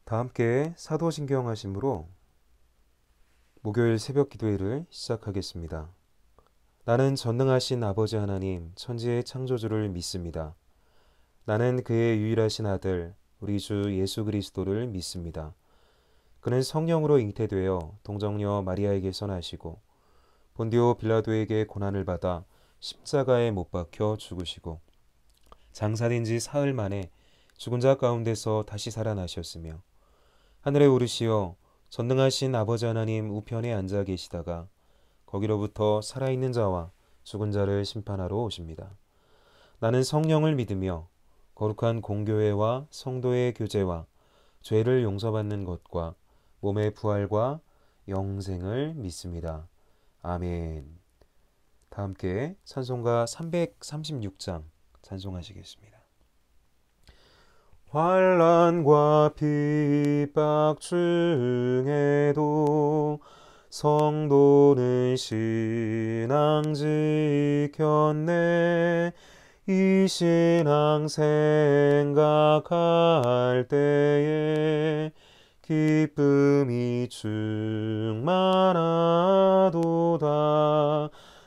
다 함께 사도신경 하심으로 목요일 새벽 기도회를 시작하겠습니다. 나는 전능하신 아버지 하나님 천지의 창조주를 믿습니다. 나는 그의 유일하신 아들 우리 주 예수 그리스도를 믿습니다. 그는 성령으로 잉태되어 동정녀 마리아에게서 나시고 본디오 빌라도에게 고난을 받아 십자가에 못 박혀 죽으시고 장사된 지 사흘 만에 죽은 자 가운데서 다시 살아나셨으며 하늘에 오르시어 전능하신 아버지 하나님 우편에 앉아 계시다가 거기로부터 살아있는 자와 죽은 자를 심판하러 오십니다. 나는 성령을 믿으며 거룩한 공교회와 성도의 교제와 죄를 용서받는 것과 몸의 부활과 영생을 믿습니다. 아멘. 다 함께 찬송가 336장 찬송하시겠습니다. 환난과 핍박 중에도 성도는 신앙 지켰네. 이 신앙 생각할 때에 기쁨이 충만하도다.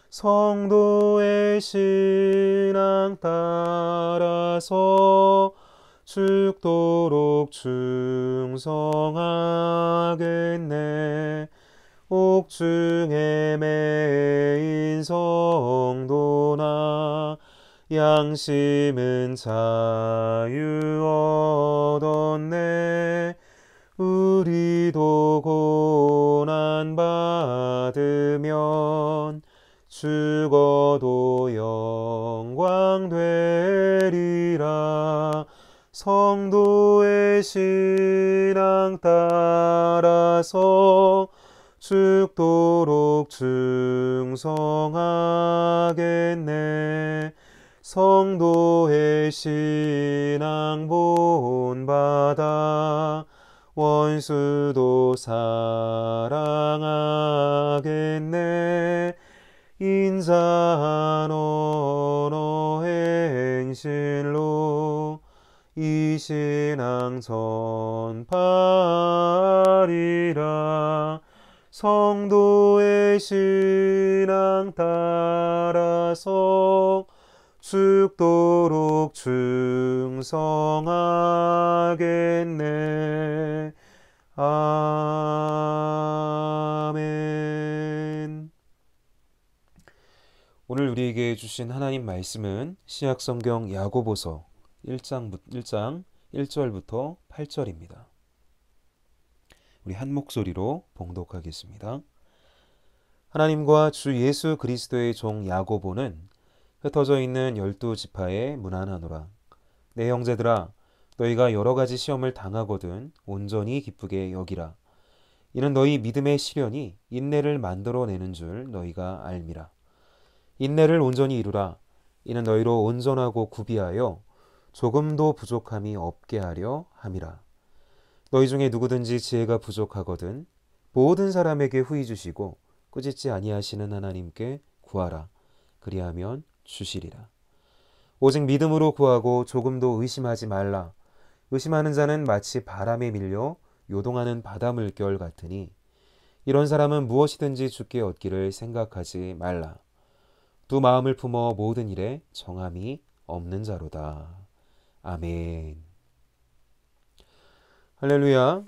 성도의 신앙 따라서 죽도록 충성하겠네. 옥중에 매인 성도나 양심은 자유 얻었네. 우리도 고난 받으면 죽어도 영광 되리라. 성도의 신앙 따라서 죽도록 충성하겠네. 성도의 신앙 본받아 원수도 사랑하겠네. 인자한 언어 행실로 이 신앙 전파하리라. 성도의 신앙 따라서 죽도록 충성하겠네. 아멘. 오늘 우리에게 주신 하나님 말씀은 신약성경 야고보서 1장 1절부터 8절입니다. 우리 한 목소리로 봉독하겠습니다. 하나님과 주 예수 그리스도의 종 야고보는 흩어져 있는 12지파에 문안하노라. 내 형제들아, 너희가 여러 가지 시험을 당하거든 온전히 기쁘게 여기라. 이는 너희 믿음의 시련이 인내를 만들어내는 줄 너희가 알미라. 인내를 온전히 이루라. 이는 너희로 온전하고 구비하여 조금도 부족함이 없게 하려 함이라. 너희 중에 누구든지 지혜가 부족하거든 모든 사람에게 후히 주시고 꾸짖지 아니하시는 하나님께 구하라. 그리하면 주시리라. 오직 믿음으로 구하고 조금도 의심하지 말라. 의심하는 자는 마치 바람에 밀려 요동하는 바다 물결 같으니 이런 사람은 무엇이든지 주께 얻기를 생각하지 말라. 두 마음을 품어 모든 일에 정함이 없는 자로다. 아멘. 할렐루야.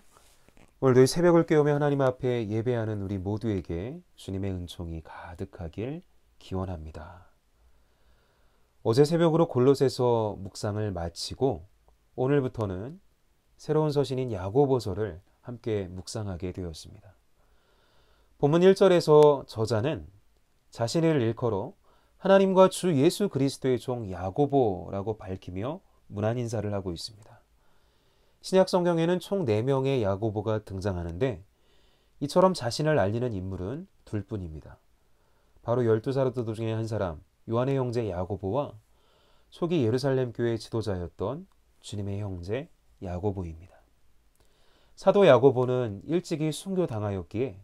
오늘도 새벽을 깨우며 하나님 앞에 예배하는 우리 모두에게 주님의 은총이 가득하길 기원합니다. 어제 새벽으로 골로새서 묵상을 마치고 오늘부터는 새로운 서신인 야고보서를 함께 묵상하게 되었습니다. 본문 1절에서 저자는 자신을 일컬어 하나님과 주 예수 그리스도의 종 야고보라고 밝히며 문안 인사를 하고 있습니다. 신약 성경에는 총 4명의 야고보가 등장하는데 이처럼 자신을 알리는 인물은 둘뿐입니다. 바로 12사도 중에 한 사람 요한의 형제 야고보와 초기 예루살렘 교회의 지도자였던 주님의 형제 야고보입니다. 사도 야고보는 일찍이 순교당하였기에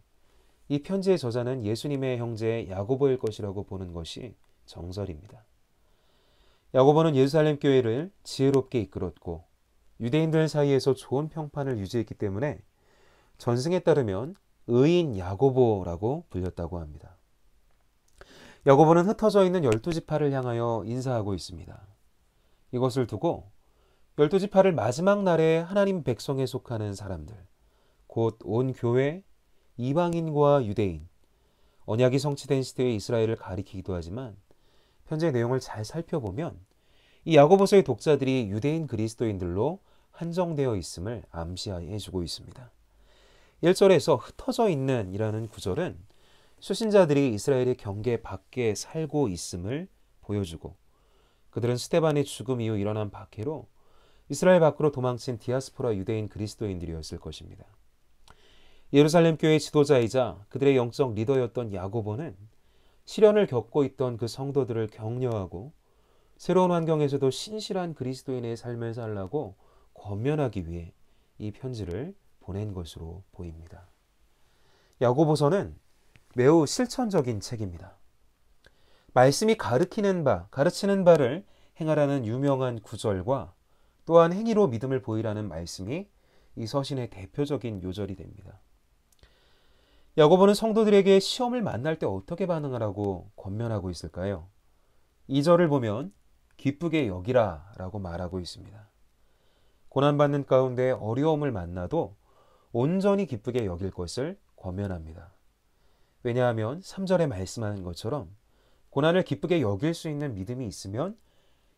이 편지의 저자는 예수님의 형제 야고보일 것이라고 보는 것이 정설입니다. 야고보는 예루살렘 교회를 지혜롭게 이끌었고 유대인들 사이에서 좋은 평판을 유지했기 때문에 전승에 따르면 의인 야고보라고 불렸다고 합니다. 야고보는 흩어져 있는 12지파를 향하여 인사하고 있습니다. 이것을 두고 12지파를 마지막 날에 하나님 백성에 속하는 사람들, 곧 온 교회, 이방인과 유대인, 언약이 성취된 시대의 이스라엘을 가리키기도 하지만 현재 내용을 잘 살펴보면 이 야고보서의 독자들이 유대인 그리스도인들로 한정되어 있음을 암시해주고 있습니다. 1절에서 흩어져 있는 이라는 구절은 수신자들이 이스라엘의 경계 밖에 살고 있음을 보여주고 그들은 스데반의 죽음 이후 일어난 박해로 이스라엘 밖으로 도망친 디아스포라 유대인 그리스도인들이었을 것입니다. 예루살렘 교회의 지도자이자 그들의 영적 리더였던 야고보는 시련을 겪고 있던 그 성도들을 격려하고 새로운 환경에서도 신실한 그리스도인의 삶을 살라고 권면하기 위해 이 편지를 보낸 것으로 보입니다. 야고보서는 매우 실천적인 책입니다. 말씀이 가르치는 바를 행하라는 유명한 구절과 또한 행위로 믿음을 보이라는 말씀이 이 서신의 대표적인 요절이 됩니다. 야고보는 성도들에게 시험을 만날 때 어떻게 반응하라고 권면하고 있을까요? 2절을 보면 기쁘게 여기라 라고 말하고 있습니다. 고난받는 가운데 어려움을 만나도 온전히 기쁘게 여길 것을 권면합니다. 왜냐하면 3절에 말씀하는 것처럼 고난을 기쁘게 여길 수 있는 믿음이 있으면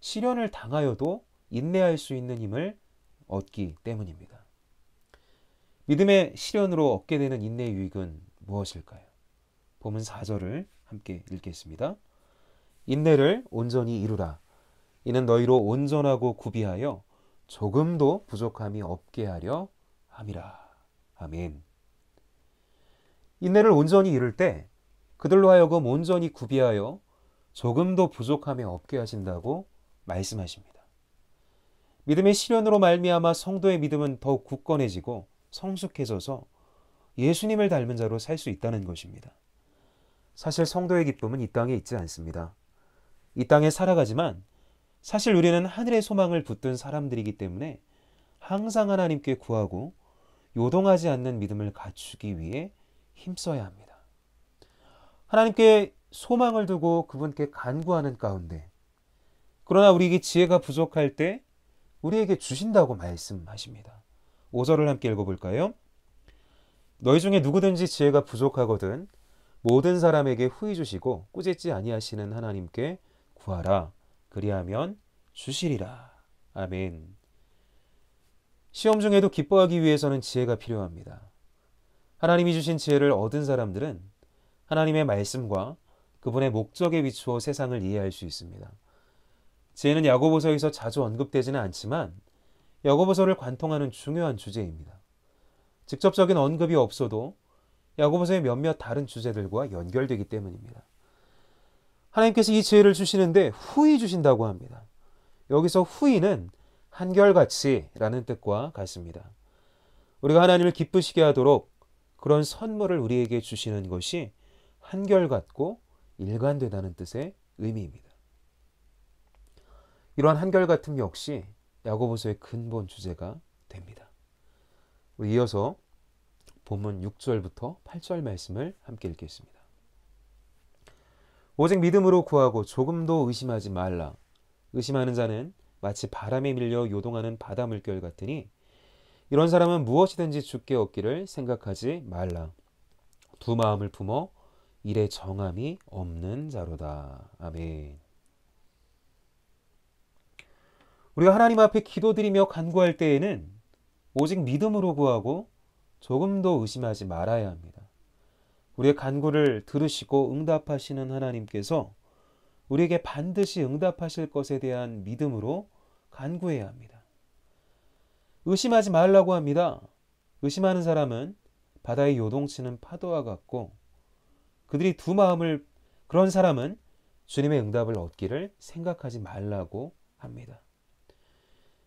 시련을 당하여도 인내할 수 있는 힘을 얻기 때문입니다. 믿음의 시련으로 얻게 되는 인내의 유익은 무엇일까요? 본문 4절을 함께 읽겠습니다. 인내를 온전히 이루라. 이는 너희로 온전하고 구비하여 조금도 부족함이 없게 하려 함이라. 아멘. 인내를 온전히 이룰 때 그들로 하여금 온전히 구비하여 조금도 부족함이 없게 하신다고 말씀하십니다. 믿음의 시련으로 말미암아 성도의 믿음은 더욱 굳건해지고 성숙해져서 예수님을 닮은 자로 살 수 있다는 것입니다. 사실 성도의 기쁨은 이 땅에 있지 않습니다. 이 땅에 살아가지만 사실 우리는 하늘의 소망을 붙든 사람들이기 때문에 항상 하나님께 구하고 요동하지 않는 믿음을 갖추기 위해 힘써야 합니다. 하나님께 소망을 두고 그분께 간구하는 가운데 그러나 우리에게 지혜가 부족할 때 우리에게 주신다고 말씀하십니다. 5절을 함께 읽어볼까요? 너희 중에 누구든지 지혜가 부족하거든 모든 사람에게 후히 주시고 꾸짖지 아니하시는 하나님께 구하라. 그리하면 주시리라. 아멘. 시험 중에도 기뻐하기 위해서는 지혜가 필요합니다. 하나님이 주신 지혜를 얻은 사람들은 하나님의 말씀과 그분의 목적에 비추어 세상을 이해할 수 있습니다. 지혜는 야고보서에서 자주 언급되지는 않지만 야고보서를 관통하는 중요한 주제입니다. 직접적인 언급이 없어도 야고보서의 몇몇 다른 주제들과 연결되기 때문입니다. 하나님께서 이 지혜를 주시는데 후히 주신다고 합니다. 여기서 후히는 한결같이라는 뜻과 같습니다. 우리가 하나님을 기쁘시게 하도록 그런 선물을 우리에게 주시는 것이 한결같고 일관되다는 뜻의 의미입니다. 이러한 한결같음 역시 야고보서의 근본 주제가 됩니다. 우리 이어서 본문 6절부터 8절 말씀을 함께 읽겠습니다. 오직 믿음으로 구하고 조금도 의심하지 말라. 의심하는 자는 마치 바람에 밀려 요동하는 바다 물결 같으니 이런 사람은 무엇이든지 주께 얻기를 생각하지 말라. 두 마음을 품어 일에 정함이 없는 자로다. 아멘. 우리가 하나님 앞에 기도드리며 간구할 때에는 오직 믿음으로 구하고 조금도 의심하지 말아야 합니다. 우리의 간구를 들으시고 응답하시는 하나님께서 우리에게 반드시 응답하실 것에 대한 믿음으로 간구해야 합니다. 의심하지 말라고 합니다. 의심하는 사람은 바다에 요동치는 파도와 같고 그런 사람은 주님의 응답을 얻기를 생각하지 말라고 합니다.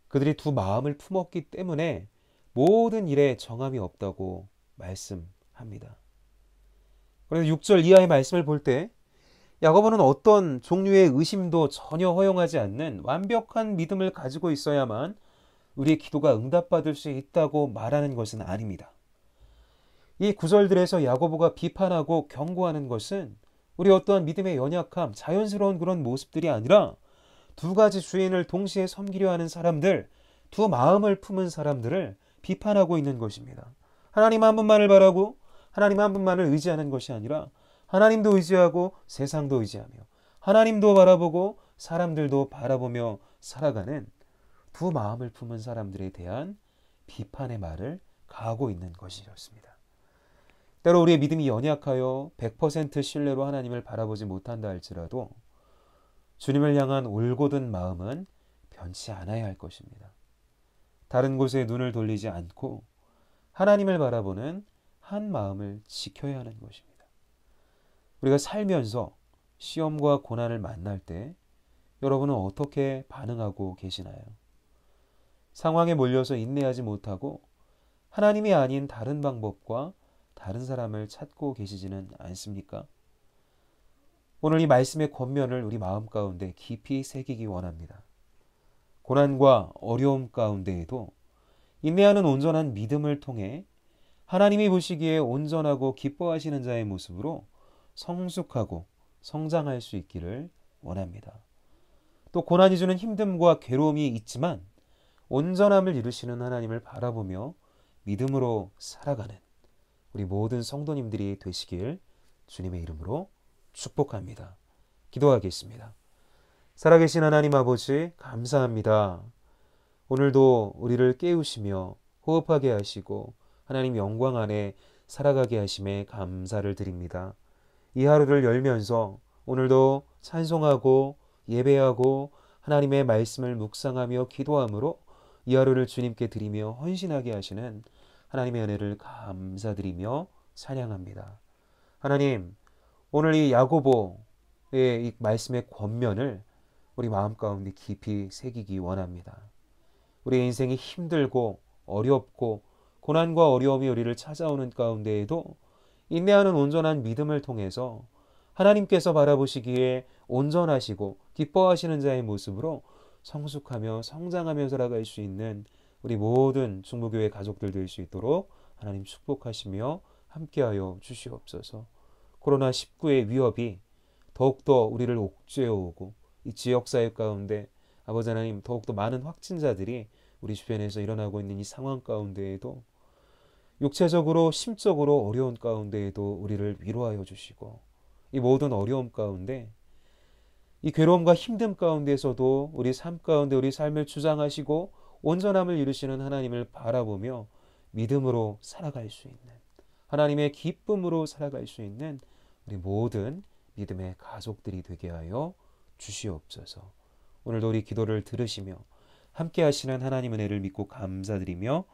그들이 두 마음을 품었기 때문에 모든 일에 정함이 없다고 말씀합니다. 그래서 6절 이하의 말씀을 볼 때 야고보는 어떤 종류의 의심도 전혀 허용하지 않는 완벽한 믿음을 가지고 있어야만 우리의 기도가 응답받을 수 있다고 말하는 것은 아닙니다. 이 구절들에서 야고보가 비판하고 경고하는 것은 우리 어떠한 믿음의 연약함, 자연스러운 그런 모습들이 아니라 두 가지 주인을 동시에 섬기려 하는 사람들, 두 마음을 품은 사람들을 비판하고 있는 것입니다. 하나님 한 분만을 바라고 하나님 한 분만을 의지하는 것이 아니라 하나님도 의지하고 세상도 의지하며 하나님도 바라보고 사람들도 바라보며 살아가는 두 마음을 품은 사람들에 대한 비판의 말을 가하고 있는 것이었습니다. 때로 우리의 믿음이 연약하여 100% 신뢰로 하나님을 바라보지 못한다 할지라도 주님을 향한 올곧은 마음은 변치 않아야 할 것입니다. 다른 곳에 눈을 돌리지 않고 하나님을 바라보는 한 마음을 지켜야 하는 것입니다. 우리가 살면서 시험과 고난을 만날 때 여러분은 어떻게 반응하고 계시나요? 상황에 몰려서 인내하지 못하고 하나님이 아닌 다른 방법과 다른 사람을 찾고 계시지는 않습니까? 오늘 이 말씀의 권면을 우리 마음 가운데 깊이 새기기 원합니다. 고난과 어려움 가운데에도 인내하는 온전한 믿음을 통해 하나님이 보시기에 온전하고 기뻐하시는 자의 모습으로 성숙하고 성장할 수 있기를 원합니다. 또 고난이 주는 힘듦과 괴로움이 있지만 온전함을 이루시는 하나님을 바라보며 믿음으로 살아가는 우리 모든 성도님들이 되시길 주님의 이름으로 축복합니다. 기도하겠습니다. 살아계신 하나님 아버지 감사합니다. 오늘도 우리를 깨우시며 호흡하게 하시고 하나님 영광 안에 살아가게 하심에 감사를 드립니다. 이 하루를 열면서 오늘도 찬송하고 예배하고 하나님의 말씀을 묵상하며 기도함으로 이 하루를 주님께 드리며 헌신하게 하시는 하나님의 은혜를 감사드리며 찬양합니다. 하나님, 오늘 이 야고보의 이 말씀의 권면을 우리 마음 가운데 깊이 새기기 원합니다. 우리의 인생이 힘들고 어렵고 고난과 어려움이 우리를 찾아오는 가운데에도 인내하는 온전한 믿음을 통해서 하나님께서 바라보시기에 온전하시고 기뻐하시는 자의 모습으로 성숙하며 성장하며 살아갈 수 있는 우리 모든 중보교회 가족들 될 수 있도록 하나님 축복하시며 함께하여 주시옵소서. 코로나19의 위협이 더욱더 우리를 옥죄어 오고 이 지역사회 가운데 아버지 하나님 더욱더 많은 확진자들이 우리 주변에서 일어나고 있는 이 상황 가운데에도 육체적으로 심적으로 어려운 가운데에도 우리를 위로하여 주시고 이 모든 어려움 가운데 이 괴로움과 힘듦 가운데서도 우리 삶 가운데 우리 삶을 주장하시고 온전함을 이루시는 하나님을 바라보며 믿음으로 살아갈 수 있는 하나님의 기쁨으로 살아갈 수 있는 우리 모든 믿음의 가족들이 되게 하여 주시옵소서. 오늘도 우리 기도를 들으시며 함께 하시는 하나님 은혜를 믿고 감사드리며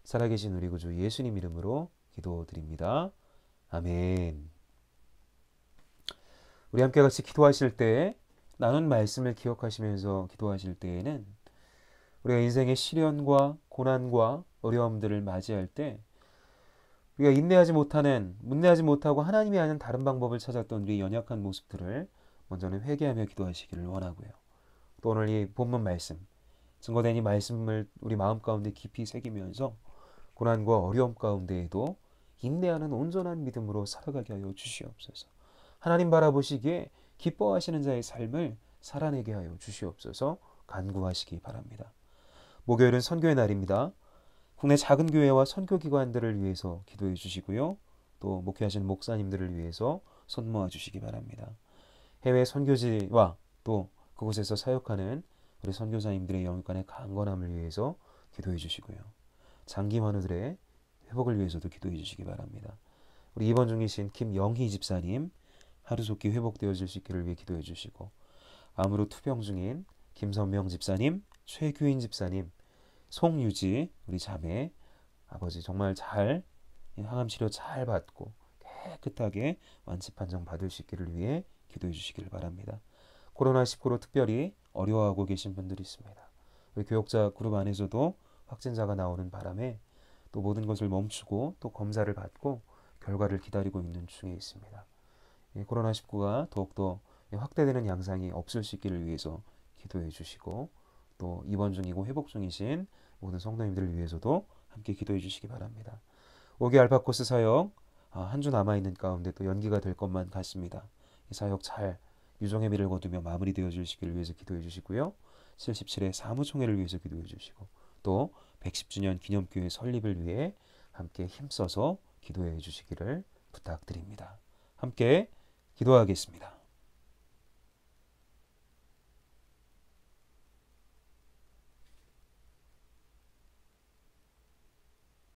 살아계신 우리 구주 예수님 이름으로 기도드립니다. 아멘. 우리 함께 같이 기도하실 때 나눈 말씀을 기억하시면서 기도하실 때에는 우리가 인생의 시련과 고난과 어려움들을 맞이할 때 우리가 문내하지 못하고 하나님이 아는 다른 방법을 찾았던 우리 연약한 모습들을 먼저는 회개하며 기도하시기를 원하고요. 또 오늘 이 본문 말씀, 증거된 이 말씀을 우리 마음 가운데 깊이 새기면서 고난과 어려움 가운데에도 인내하는 온전한 믿음으로 살아가게 하여 주시옵소서. 하나님 바라보시기에 기뻐하시는 자의 삶을 살아내게 하여 주시옵소서. 간구하시기 바랍니다. 목요일은 선교의 날입니다. 국내 작은 교회와 선교기관들을 위해서 기도해 주시고요. 또 목회하시는 목사님들을 위해서 손 모아 주시기 바랍니다. 해외 선교지와 또 그곳에서 사역하는 우리 선교사님들의 영육간의 강건함을 위해서 기도해 주시고요. 장기 환우들의 회복을 위해서도 기도해 주시기 바랍니다. 우리 입원 중이신 김영희 집사님 하루속히 회복되어질 수 있기를 위해 기도해 주시고 암으로 투병 중인 김선명 집사님, 최규인 집사님, 송유지 우리 자매 아버지 정말 잘 항암 치료 잘 받고 깨끗하게 완치 판정 받을 수 있기를 위해 기도해 주시기를 바랍니다. 코로나19로 특별히 어려워하고 계신 분들이 있습니다. 우리 교역자 그룹 안에서도 확진자가 나오는 바람에 또 모든 것을 멈추고 또 검사를 받고 결과를 기다리고 있는 중에 있습니다. 코로나19가 더욱더 확대되는 양상이 없을 수 있기를 위해서 기도해 주시고 또 입원 중이고 회복 중이신 모든 성도님들을 위해서도 함께 기도해 주시기 바랍니다. 5기 알파 코스 사역 한 주 남아있는 가운데 또 연기가 될 것만 같습니다. 이 사역 잘 유종의 미를 거두며 마무리되어 주시기를 위해서 기도해 주시고요. 77회 사무총회를 위해서 기도해 주시고 또 110주년 기념교회 설립을 위해 함께 힘써서 기도해 주시기를 부탁드립니다. 함께 기도하겠습니다.